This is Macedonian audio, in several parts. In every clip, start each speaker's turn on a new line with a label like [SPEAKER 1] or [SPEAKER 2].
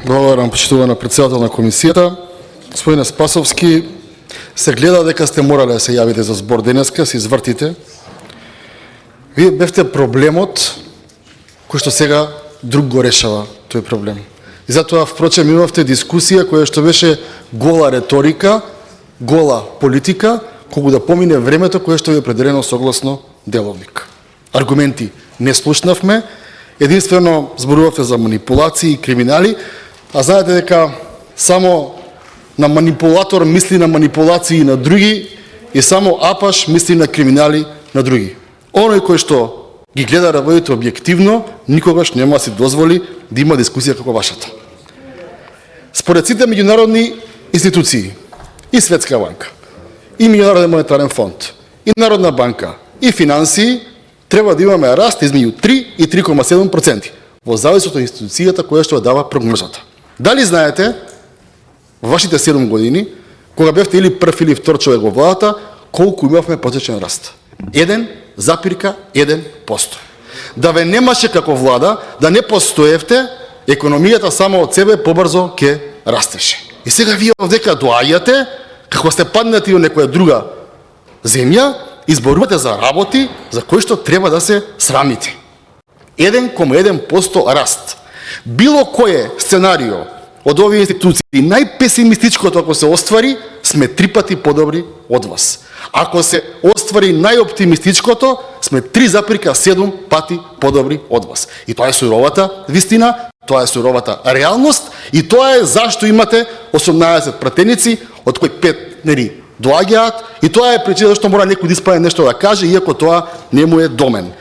[SPEAKER 1] Благодарам, почитувана председател на комисијата. Господине Спасовски, се гледа дека сте морале да се јавите за збор денеска, се извртите. Вие бевте проблемот кој што сега друг го решава тој проблем. И затоа, впрочем, имавте дискусија која што беше гола реторика, гола политика, колку да помине времето кое што ви е определено согласно деловник. Аргументи не слушнавме, единствено зборувавте за манипулации и криминали, а знаете дека само на манипулатор мисли на манипулации на други и само апаш мисли на криминали на други. Оној кој што ги гледа работите објективно, никогаш нема да си дозволи да има дискусија како вашата. Според сите меѓународни институции, и Светска банка, и Меѓународен монетарен фонд, и Народна банка, и финансии, треба да имаме раст измеѓу 3 и 3,7%, во зависност од институцијата која што дава прогнозата. Дали знаете, во вашите 7 години, кога бевте или прв или втор човек во владата, колку имавме prosечен раст? 1,1%. Да ве немаше како влада, да не постоевте, економијата само од себе побрзо ќе растеше. И сега вие овдека доаѓате, како сте паднати во некоја друга земја, изборувате за работи за кои што треба да се срамите. 1,1% раст. Било кое сценарио од овие институции, најпесимистичкото ако се оствари, сме 3 пати подобри од вас. Ако се оствари најоптимистичкото, сме 3,7 пати подобри од вас. И тоа е суровата вистина, тоа е суровата реалност и тоа е зашто имате 18 пратеници, од кои 5 доаѓаат, и тоа е причина зашто мора некој да испаде нешто да каже, иако тоа не му е домен.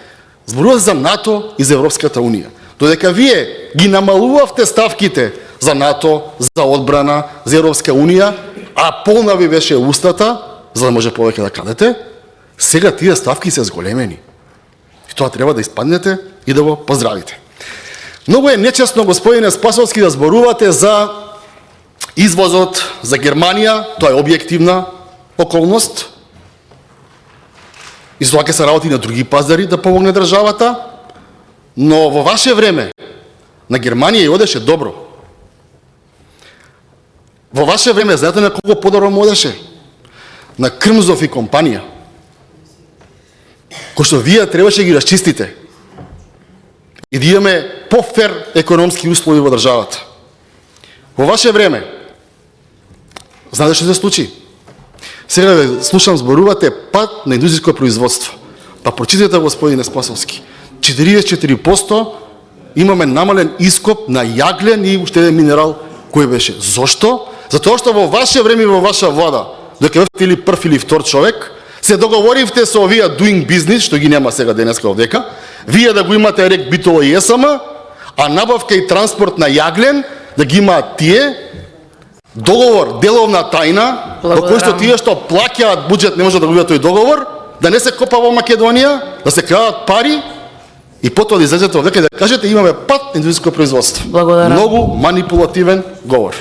[SPEAKER 1] Зборува за НАТО и за Европската унија. Додека вие ги намалувавте ставките за НАТО, за одбрана, за Европска унија, а полна ви беше устата, за да може повеќе да крадете, сега тие ставки се зголемени. И тоа треба да испаднете и да го поздравите. Многу е нечесно, господине Спасовски, да зборувате за извозот за Германија, тоа е објективна околност. И тоа ќе се работи на други пазари да помогне државата, но во ваше време на Германија и одеше добро. Во ваше време, знаете на колко подобро му одеше? На Крмзов и компанија, кој што вие требаше ги расчистите и да имаме по-фер економски услови во државата. Во ваше време, знаете што се случи? Сега ве слушам, зборувате пад на индустријско производство. Па прочитате, господине Спасовски, 44% имаме намален ископ на јаглен и уште еден минерал кој беше. Зошто? Затоа што во ваше време и во ваша влада, дека бевте или прв или втор човек, се договоривте со овие doing business, што ги нема сега денеска овдека, вие да го имате РЕК Битола и ЕСМ, а набавка и транспорт на јаглен да ги имаат тие, договор, деловна тајна, во кој што тие што плаќаат буџет не можат да го видат тој договор, да не се копа во Македонија, да се крадат пари и потоа да излезете овдека и да кажете имаме пад на индустријско производство.
[SPEAKER 2] Благодарам.
[SPEAKER 1] Многу манипулативен говор.